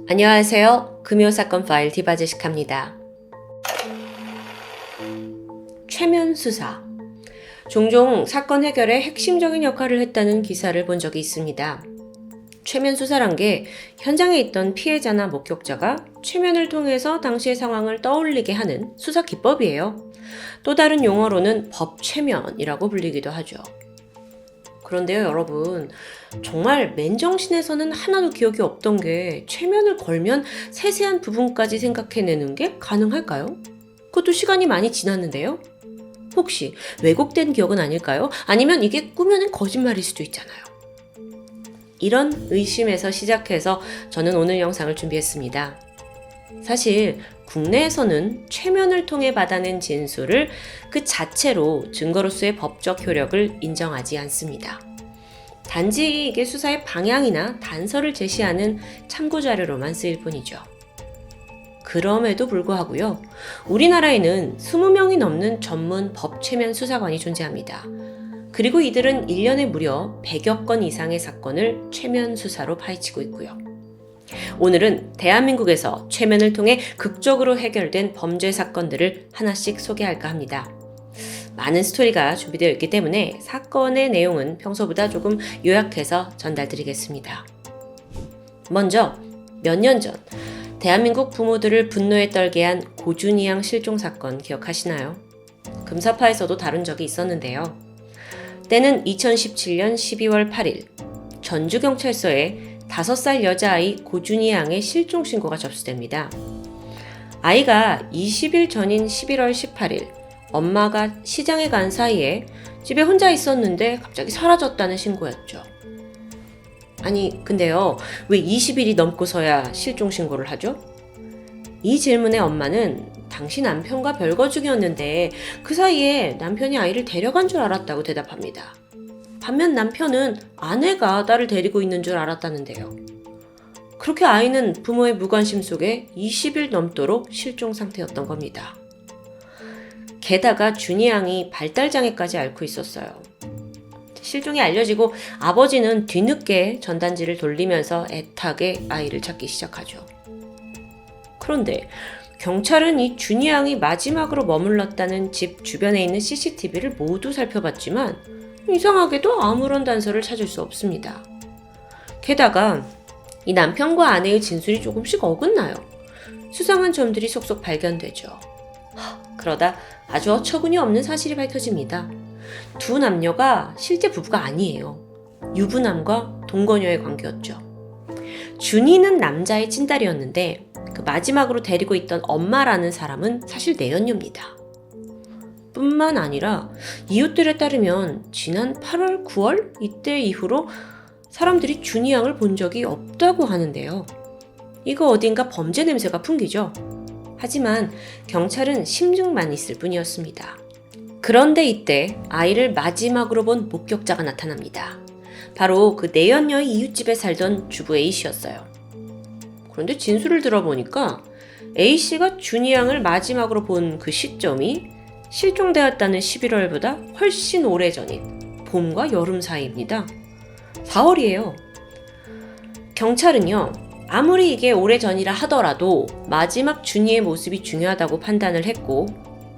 안녕하세요. 금요사건 파일 디바제식합니다. 최면 수사. 종종 사건 해결에 핵심적인 역할을 했다는 기사를 본 적이 있습니다. 최면 수사란 게 현장에 있던 피해자나 목격자가 최면을 통해서 당시의 상황을 떠올리게 하는 수사 기법이에요. 또 다른 용어로는 법최면이라고 불리기도 하죠. 그런데요, 여러분, 정말 맨정신에서는 하나도 기억이 없던 게 최면을 걸면 세세한 부분까지 생각해내는 게 가능할까요? 그것도 시간이 많이 지났는데요? 혹시 왜곡된 기억은 아닐까요? 아니면 이게 꾸며낸 거짓말일 수도 있잖아요. 이런 의심에서 시작해서 저는 오늘 영상을 준비했습니다. 사실 국내에서는 최면을 통해 받아낸 진술을 그 자체로 증거로서의 법적 효력을 인정하지 않습니다. 단지 이게 수사의 방향이나 단서를 제시하는 참고자료로만 쓰일 뿐이죠. 그럼에도 불구하고요, 우리나라에는 20명이 넘는 전문 법최면 수사관이 존재합니다. 그리고 이들은 1년에 무려 100여 건 이상의 사건을 최면 수사로 파헤치고 있고요. 오늘은 대한민국에서 최면을 통해 극적으로 해결된 범죄 사건들을 하나씩 소개할까 합니다. 많은 스토리가 준비되어 있기 때문에 사건의 내용은 평소보다 조금 요약해서 전달드리겠습니다. 먼저 몇 년 전 대한민국 부모들을 분노에 떨게 한 고준희 양 실종 사건 기억하시나요? 금사파에서도 다룬 적이 있었는데요. 때는 2017년 12월 8일 전주경찰서에 5살 여자아이 고준희 양의 실종 신고가 접수됩니다. 아이가 20일 전인 11월 18일 엄마가 시장에 간 사이에 집에 혼자 있었는데 갑자기 사라졌다는 신고였죠. 아니, 근데요, 왜 20일이 넘고서야 실종 신고를 하죠? 이 질문에 엄마는 당시 남편과 별거 중이었는데 그 사이에 남편이 아이를 데려간 줄 알았다고 대답합니다. 반면 남편은 아내가 딸을 데리고 있는 줄 알았다는데요. 그렇게 아이는 부모의 무관심 속에 20일 넘도록 실종 상태였던 겁니다. 게다가 준희 양이 발달장애까지 앓고 있었어요. 실종이 알려지고 아버지는 뒤늦게 전단지를 돌리면서 애타게 아이를 찾기 시작하죠. 그런데 경찰은 이 준희 양이 마지막으로 머물렀다는 집 주변에 있는 CCTV를 모두 살펴봤지만 이상하게도 아무런 단서를 찾을 수 없습니다. 게다가 이 남편과 아내의 진술이 조금씩 어긋나요. 수상한 점들이 속속 발견되죠. 그러다 아주 어처구니 없는 사실이 밝혀집니다. 두 남녀가 실제 부부가 아니에요. 유부남과 동거녀의 관계였죠. 준희는 남자의 친딸이었는데 그 마지막으로 데리고 있던 엄마라는 사람은 사실 내연녀입니다. 뿐만 아니라 이웃들에 따르면 지난 8월, 9월 이때 이후로 사람들이 준희 양을 본 적이 없다고 하는데요. 이거 어딘가 범죄 냄새가 풍기죠. 하지만 경찰은 심증만 있을 뿐이었습니다. 그런데 이때 아이를 마지막으로 본 목격자가 나타납니다. 바로 그 내연녀의 이웃집에 살던 주부 A씨였어요. 그런데 진술을 들어보니까 A씨가 준희 양을 마지막으로 본 그 시점이 실종되었다는 11월보다 훨씬 오래전인 봄과 여름 사이입니다. 4월이에요. 경찰은요, 아무리 이게 오래전이라 하더라도 마지막 준희의 모습이 중요하다고 판단을 했고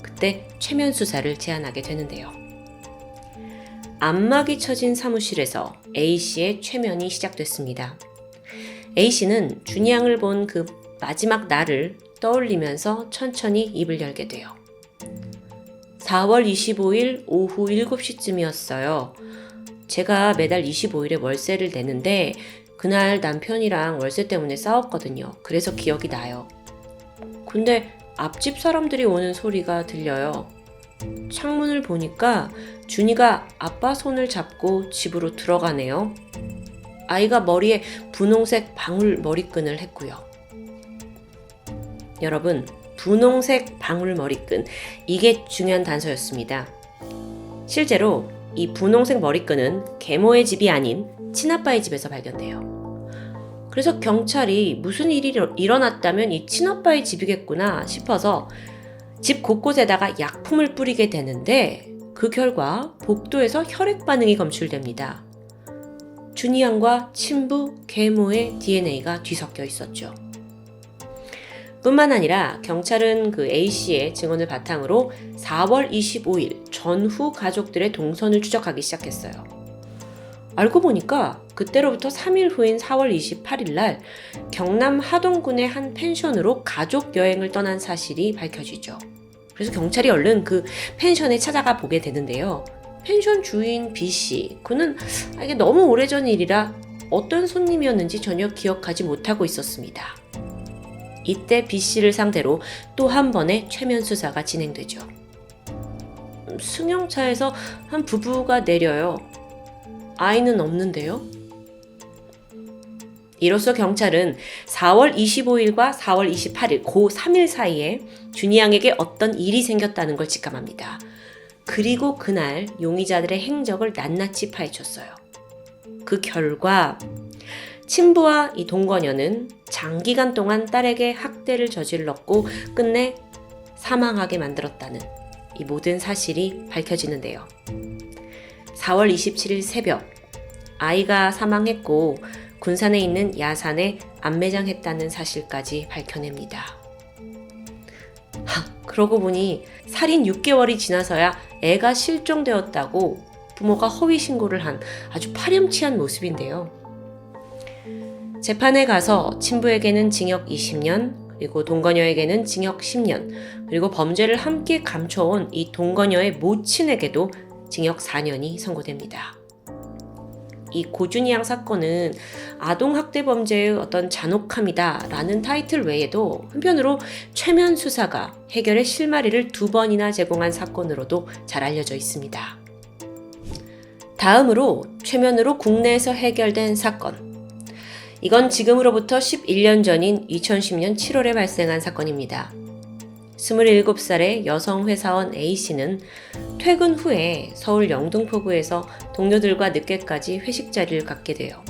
그때 최면 수사를 제안하게 되는데요. 안막이 쳐진 사무실에서 A씨의 최면이 시작됐습니다. A씨는 준희 양을 본 그 마지막 날을 떠올리면서 천천히 입을 열게 돼요. 4월 25일 오후 7시쯤이었어요. 제가 매달 25일에 월세를 내는데 그날 남편이랑 월세 때문에 싸웠거든요. 그래서 기억이 나요. 근데 앞집 사람들이 오는 소리가 들려요. 창문을 보니까 준희가 아빠 손을 잡고 집으로 들어가네요. 아이가 머리에 분홍색 방울 머리끈을 했고요. 여러분, 분홍색 방울 머리끈, 이게 중요한 단서였습니다. 실제로 이 분홍색 머리끈은 계모의 집이 아닌 친아빠의 집에서 발견돼요. 그래서 경찰이 무슨 일이 일어났다면 이 친아빠의 집이겠구나 싶어서 집 곳곳에다가 약품을 뿌리게 되는데 그 결과 복도에서 혈액 반응이 검출됩니다. 준희 양과 친부 계모의 DNA가 뒤섞여 있었죠. 뿐만 아니라 경찰은 그 A씨의 증언을 바탕으로 4월 25일 전후 가족들의 동선을 추적하기 시작했어요. 알고 보니까 그때로부터 3일 후인 4월 28일 날 경남 하동군의 한 펜션으로 가족 여행을 떠난 사실이 밝혀지죠. 그래서 경찰이 얼른 그 펜션에 찾아가 보게 되는데요. 펜션 주인 B씨, 그는 이게 너무 오래전 일이라 어떤 손님이었는지 전혀 기억하지 못하고 있었습니다. 이때 B씨를 상대로 또 한 번의 최면 수사가 진행되죠. 승용차에서 한 부부가 내려요. 아이는 없는데요? 이로써 경찰은 4월 25일과 4월 28일 그 3일 사이에 준이 양에게 어떤 일이 생겼다는 걸 직감합니다. 그리고 그날 용의자들의 행적을 낱낱이 파헤쳤어요. 그 결과 친부와 이 동거녀는 장기간 동안 딸에게 학대를 저질렀고 끝내 사망하게 만들었다는 이 모든 사실이 밝혀지는데요. 4월 27일 새벽 아이가 사망했고 군산에 있는 야산에 안매장했다는 사실까지 밝혀냅니다. 그러고 보니 살인 6개월이 지나서야 애가 실종되었다고 부모가 허위 신고를 한 아주 파렴치한 모습인데요. 재판에 가서 친부에게는 징역 20년, 그리고 동거녀에게는 징역 10년, 그리고 범죄를 함께 감춰온 이 동거녀의 모친에게도 징역 4년이 선고됩니다. 이 고준희 양 사건은 아동학대 범죄의 어떤 잔혹함이다라는 타이틀 외에도 한편으로 최면 수사가 해결의 실마리를 2번이나 제공한 사건으로도 잘 알려져 있습니다. 다음으로 최면으로 국내에서 해결된 사건. 이건 지금으로부터 11년 전인 2010년 7월에 발생한 사건입니다. 27살의 여성 회사원 A씨는 퇴근 후에 서울 영등포구에서 동료들과 늦게까지 회식 자리를 갖게 돼요.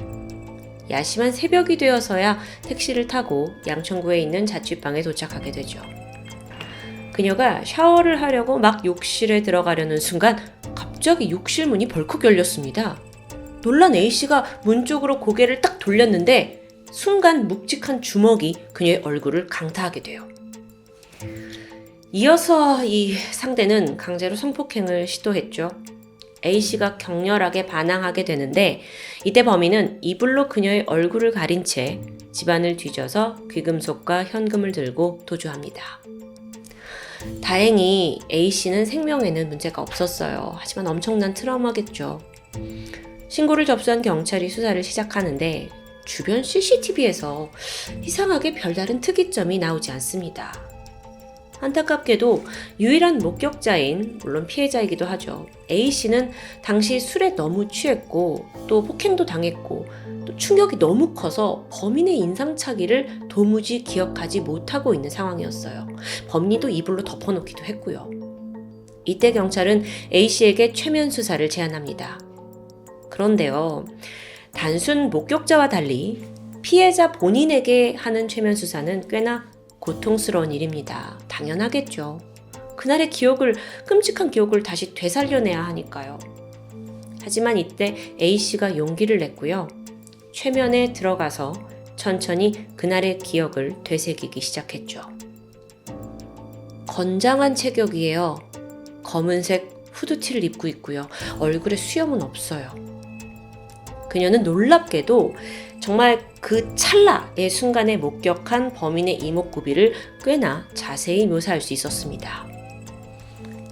야심한 새벽이 되어서야 택시를 타고 양천구에 있는 자취방에 도착하게 되죠. 그녀가 샤워를 하려고 막 욕실에 들어가려는 순간 갑자기 욕실 문이 벌컥 열렸습니다. 놀란 A씨가 문 쪽으로 고개를 딱 돌렸는데 순간 묵직한 주먹이 그녀의 얼굴을 강타하게 돼요. 이어서 이 상대는 강제로 성폭행을 시도했죠. A씨가 격렬하게 반항하게 되는데 이때 범인은 이불로 그녀의 얼굴을 가린 채 집안을 뒤져서 귀금속과 현금을 들고 도주합니다. 다행히 A씨는 생명에는 문제가 없었어요. 하지만 엄청난 트라우마겠죠. 신고를 접수한 경찰이 수사를 시작하는데 주변 CCTV에서 이상하게 별다른 특이점이 나오지 않습니다. 안타깝게도 유일한 목격자인, 물론 피해자이기도 하죠. A씨는 당시 술에 너무 취했고 또 폭행도 당했고 또 충격이 너무 커서 범인의 인상착의를 도무지 기억하지 못하고 있는 상황이었어요. 범인도 이불로 덮어놓기도 했고요. 이때 경찰은 A씨에게 최면 수사를 제안합니다. 그런데요, 단순 목격자와 달리 피해자 본인에게 하는 최면 수사는 꽤나 고통스러운 일입니다. 당연하겠죠. 그날의 끔찍한 기억을 다시 되살려내야 하니까요. 하지만 이때 A씨가 용기를 냈고요. 최면에 들어가서 천천히 그날의 기억을 되새기기 시작했죠. 건장한 체격이에요. 검은색 후드티를 입고 있고요. 얼굴에 수염은 없어요. 그녀는 놀랍게도 정말 그 찰나의 순간에 목격한 범인의 이목구비를 꽤나 자세히 묘사할 수 있었습니다.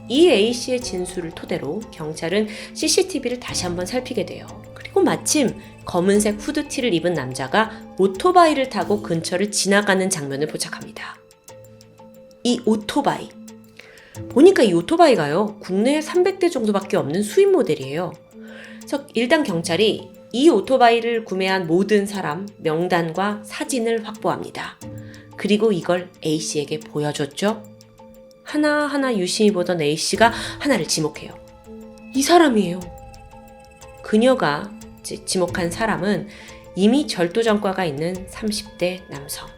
이 A씨의 진술을 토대로 경찰은 CCTV를 다시 한번 살피게 돼요. 그리고 마침 검은색 후드티를 입은 남자가 오토바이를 타고 근처를 지나가는 장면을 포착합니다. 이 오토바이. 보니까 이 오토바이가요, 국내에 300대 정도밖에 없는 수입 모델이에요. 그래서 일단 경찰이 이 오토바이를 구매한 모든 사람 명단과 사진을 확보합니다. 그리고 이걸 A씨에게 보여줬죠. 하나하나 유심히 보던 A씨가 하나를 지목해요. 이 사람이에요. 그녀가 지목한 사람은 이미 절도전과가 있는 30대 남성.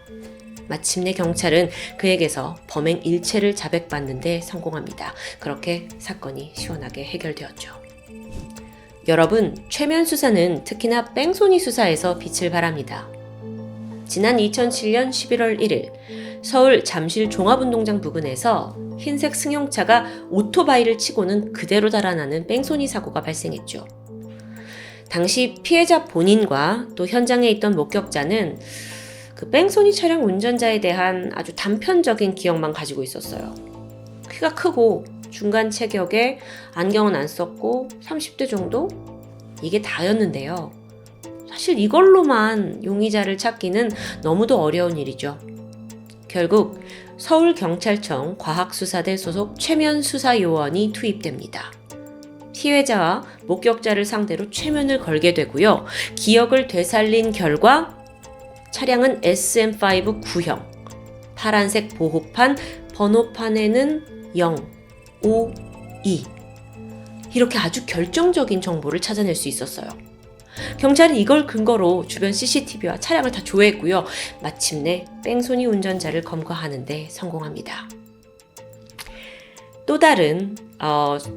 마침내 경찰은 그에게서 범행 일체를 자백받는 데 성공합니다. 그렇게 사건이 시원하게 해결되었죠. 여러분, 최면 수사는 특히나 뺑소니 수사에서 빛을 발합니다. 지난 2007년 11월 1일 서울 잠실 종합운동장 부근에서 흰색 승용차가 오토바이를 치고는 그대로 달아나는 뺑소니 사고가 발생했죠. 당시 피해자 본인과 또 현장에 있던 목격자는 그 뺑소니 차량 운전자에 대한 아주 단편적인 기억만 가지고 있었어요. 키가 크고 중간 체격에 안경은 안 썼고 30대 정도? 이게 다였는데요. 사실 이걸로만 용의자를 찾기는 너무도 어려운 일이죠. 결국 서울경찰청 과학수사대 소속 최면 수사요원이 투입됩니다. 피해자와 목격자를 상대로 최면을 걸게 되고요. 기억을 되살린 결과 차량은 SM5 구형, 파란색 보호판, 번호판에는 0, 5, 2 이렇게 아주 결정적인 정보를 찾아낼 수 있었어요. 경찰은 이걸 근거로 주변 CCTV와 차량을 다 조회했고요. 마침내 뺑소니 운전자를 검거하는 데 성공합니다. 또 다른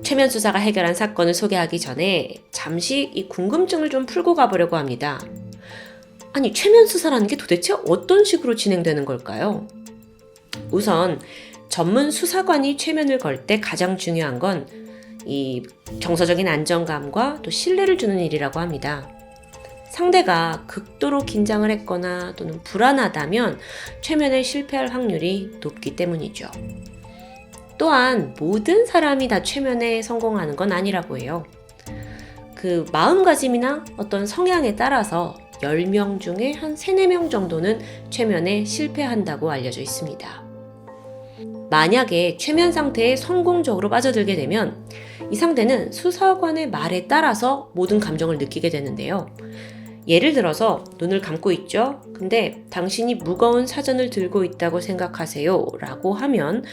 최면 수사가 해결한 사건을 소개하기 전에 잠시 이 궁금증을 좀 풀고 가보려고 합니다. 아니, 최면 수사라는 게 도대체 어떤 식으로 진행되는 걸까요? 우선 전문 수사관이 최면을 걸 때 가장 중요한 건 이 정서적인 안정감과 또 신뢰를 주는 일이라고 합니다. 상대가 극도로 긴장을 했거나 또는 불안하다면 최면에 실패할 확률이 높기 때문이죠. 또한 모든 사람이 다 최면에 성공하는 건 아니라고 해요. 그 마음가짐이나 어떤 성향에 따라서 10명 중에 한 3, 4명 정도는 최면에 실패한다고 알려져 있습니다. 만약에 최면 상태에 성공적으로 빠져들게 되면 이 상대는 수사관의 말에 따라서 모든 감정을 느끼게 되는데요. 예를 들어서 눈을 감고 있죠. 근데 당신이 무거운 사전을 들고 있다고 생각하세요 라고 하면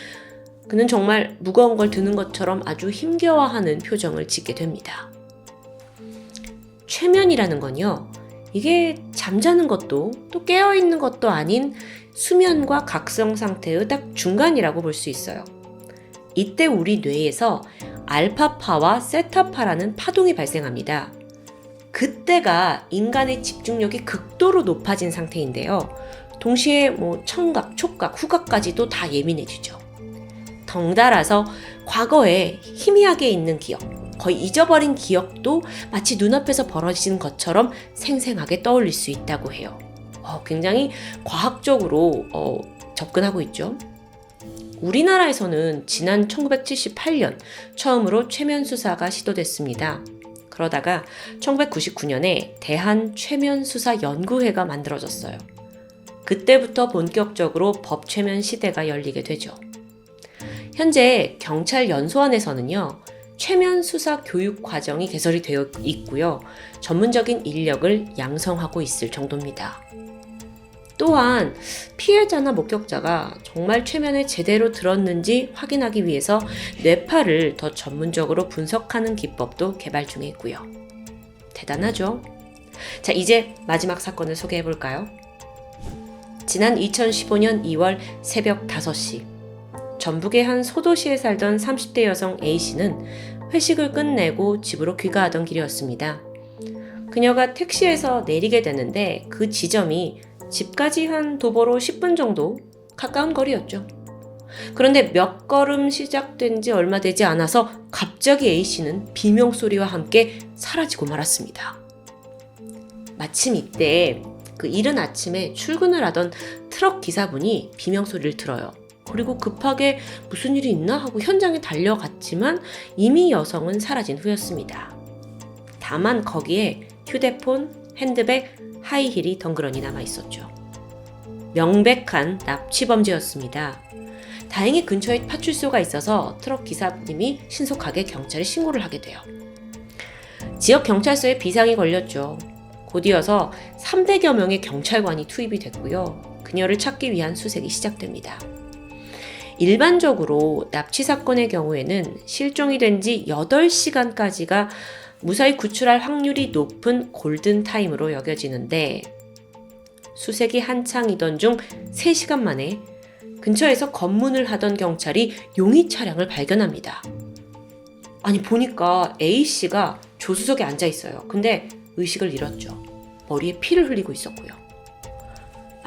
그는 정말 무거운 걸 드는 것처럼 아주 힘겨워하는 표정을 짓게 됩니다. 최면이라는 건요. 이게 잠자는 것도 또 깨어있는 것도 아닌 수면과 각성 상태의 딱 중간이라고 볼 수 있어요. 이때 우리 뇌에서 알파파와 세타파라는 파동이 발생합니다. 그때가 인간의 집중력이 극도로 높아진 상태인데요. 동시에 청각, 촉각, 후각까지도 다 예민해지죠. 덩달아서 과거에 희미하게 있는 기억, 거의 잊어버린 기억도 마치 눈앞에서 벌어진 것처럼 생생하게 떠올릴 수 있다고 해요. 굉장히 과학적으로 접근하고 있죠. 우리나라에서는 지난 1978년 처음으로 최면 수사가 시도됐습니다. 그러다가 1999년에 대한최면수사연구회가 만들어졌어요. 그때부터 본격적으로 법최면 시대가 열리게 되죠. 현재 경찰연수원에서는요, 최면 수사 교육 과정이 개설이 되어 있고요. 전문적인 인력을 양성하고 있을 정도입니다. 또한 피해자나 목격자가 정말 최면에 제대로 들었는지 확인하기 위해서 뇌파를 더 전문적으로 분석하는 기법도 개발 중에 있고요. 대단하죠? 자, 이제 마지막 사건을 소개해 볼까요? 지난 2015년 2월 새벽 5시 전북의 한 소도시에 살던 30대 여성 A씨는 회식을 끝내고 집으로 귀가하던 길이었습니다. 그녀가 택시에서 내리게 되는데 그 지점이 집까지 한 도보로 10분 정도 가까운 거리였죠. 그런데 몇 걸음 시작된 지 얼마 되지 않아서 갑자기 A씨는 비명소리와 함께 사라지고 말았습니다. 마침 이때 그 이른 아침에 출근을 하던 트럭 기사분이 비명소리를 들어요. 그리고 급하게 무슨 일이 있나 하고 현장에 달려갔지만 이미 여성은 사라진 후였습니다. 다만 거기에 휴대폰, 핸드백, 하이힐이 덩그러니 남아있었죠. 명백한 납치범죄였습니다. 다행히 근처에 파출소가 있어서 트럭 기사님이 신속하게 경찰에 신고를 하게 돼요. 지역 경찰서에 비상이 걸렸죠. 곧이어서 300여 명의 경찰관이 투입이 됐고요. 그녀를 찾기 위한 수색이 시작됩니다. 일반적으로 납치 사건의 경우에는 실종이 된 지 8시간까지가 무사히 구출할 확률이 높은 골든타임으로 여겨지는데 수색이 한창이던 중 3시간 만에 근처에서 검문을 하던 경찰이 용의 차량을 발견합니다. 아니 보니까 A씨가 조수석에 앉아 있어요. 근데 의식을 잃었죠. 머리에 피를 흘리고 있었고요.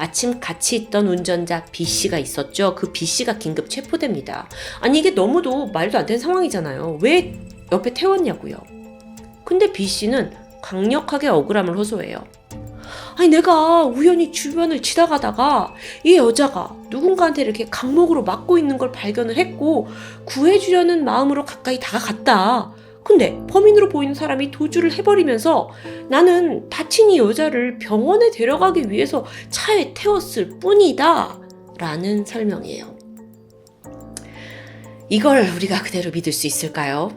아침 같이 있던 운전자 B씨가 있었죠. 그 B씨가 긴급 체포됩니다. 아니 이게 너무도 말도 안 되는 상황이잖아요. 왜 옆에 태웠냐고요. 근데 B씨는 강력하게 억울함을 호소해요. 아니 내가 우연히 주변을 지나가다가 이 여자가 누군가한테 이렇게 강목으로 맞고 있는 걸 발견을 했고 구해주려는 마음으로 가까이 다가갔다. 근데 범인으로 보이는 사람이 도주를 해버리면서 나는 다친 이 여자를 병원에 데려가기 위해서 차에 태웠을 뿐이다 라는 설명이에요. 이걸 우리가 그대로 믿을 수 있을까요?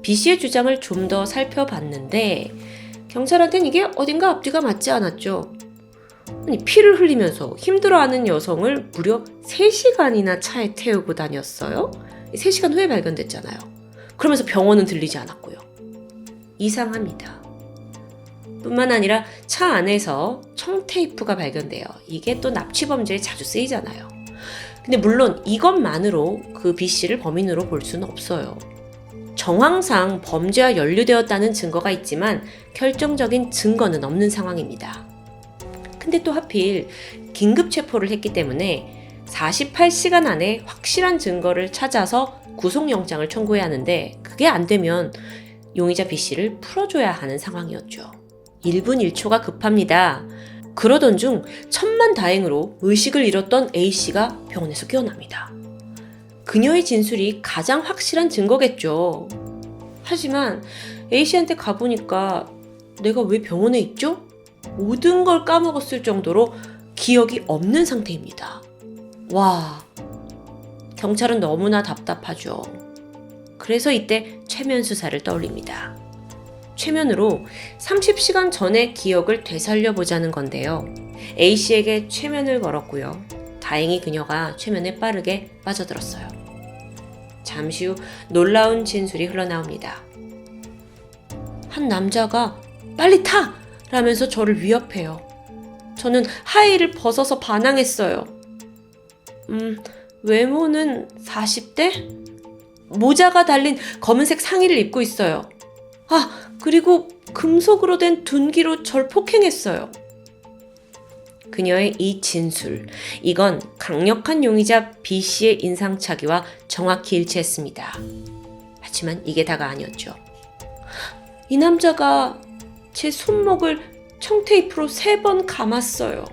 B씨의 주장을 좀 더 살펴봤는데 경찰한테는 이게 어딘가 앞뒤가 맞지 않았죠. 아니, 피를 흘리면서 힘들어하는 여성을 무려 3시간이나 차에 태우고 다녔어요. 3시간 후에 발견됐잖아요. 그러면서 병원은 들리지 않았고요. 이상합니다. 뿐만 아니라 차 안에서 청테이프가 발견돼요. 이게 또 납치범죄에 자주 쓰이잖아요. 근데 물론 이것만으로 그 B씨를 범인으로 볼 수는 없어요. 정황상 범죄와 연루되었다는 증거가 있지만 결정적인 증거는 없는 상황입니다. 근데 또 하필 긴급 체포를 했기 때문에 48시간 안에 확실한 증거를 찾아서 구속영장을 청구해야 하는데 그게 안 되면 용의자 B씨를 풀어줘야 하는 상황이었죠. 1분 1초가 급합니다. 그러던 중 천만다행으로 의식을 잃었던 A씨가 병원에서 깨어납니다. 그녀의 진술이 가장 확실한 증거겠죠. 하지만 A씨한테 가보니까 내가 왜 병원에 있죠? 모든 걸 까먹었을 정도로 기억이 없는 상태입니다. 와, 경찰은 너무나 답답하죠. 그래서 이때 최면 수사를 떠올립니다. 최면으로 30시간 전의 기억을 되살려보자는 건데요. A씨에게 최면을 걸었고요. 다행히 그녀가 최면에 빠르게 빠져들었어요. 잠시 후 놀라운 진술이 흘러나옵니다. 한 남자가 빨리 타! 라면서 저를 위협해요. 저는 하의를 벗어서 반항했어요. 외모는 40대? 모자가 달린 검은색 상의를 입고 있어요. 아, 그리고 금속으로 된 둔기로 절 폭행했어요. 그녀의 이 진술, 이건 강력한 용의자 B씨의 인상착의와 정확히 일치했습니다. 하지만 이게 다가 아니었죠. 이 남자가 제 손목을 청테이프로 3번 감았어요.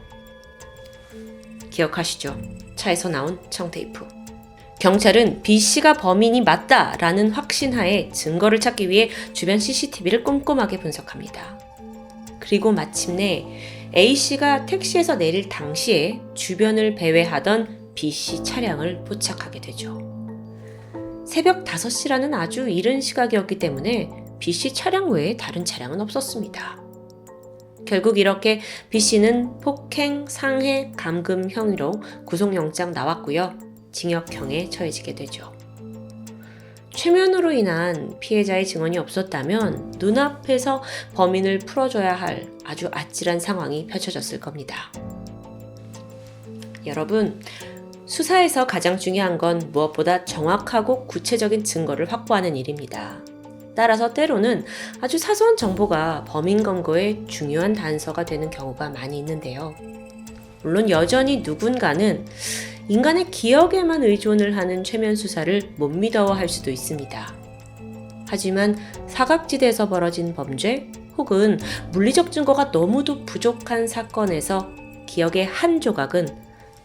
기억하시죠? 차에서 나온 청테이프. 경찰은 B씨가 범인이 맞다라는 확신하에 증거를 찾기 위해 주변 CCTV를 꼼꼼하게 분석합니다. 그리고 마침내 A씨가 택시에서 내릴 당시에 주변을 배회하던 B씨 차량을 포착하게 되죠. 새벽 5시라는 아주 이른 시각이었기 때문에 B씨 차량 외에 다른 차량은 없었습니다. 결국 이렇게 B씨는 폭행, 상해, 감금 혐의로 구속영장 나왔고요. 징역형에 처해지게 되죠. 최면으로 인한 피해자의 증언이 없었다면 눈앞에서 범인을 풀어줘야 할 아주 아찔한 상황이 펼쳐졌을 겁니다. 여러분, 수사에서 가장 중요한 건 무엇보다 정확하고 구체적인 증거를 확보하는 일입니다. 따라서 때로는 아주 사소한 정보가 범인 검거에 중요한 단서가 되는 경우가 많이 있는데요. 물론 여전히 누군가는 인간의 기억에만 의존을 하는 최면 수사를 못 믿어할 수도 있습니다. 하지만 사각지대에서 벌어진 범죄 혹은 물리적 증거가 너무도 부족한 사건에서 기억의 한 조각은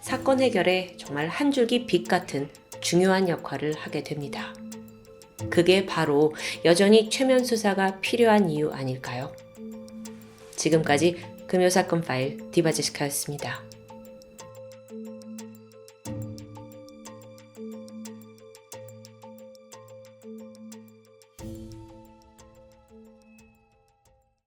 사건 해결에 정말 한 줄기 빛 같은 중요한 역할을 하게 됩니다. 그게 바로 여전히 최면 수사가 필요한 이유 아닐까요? 지금까지 금요사건 파일 디바제시카였습니다.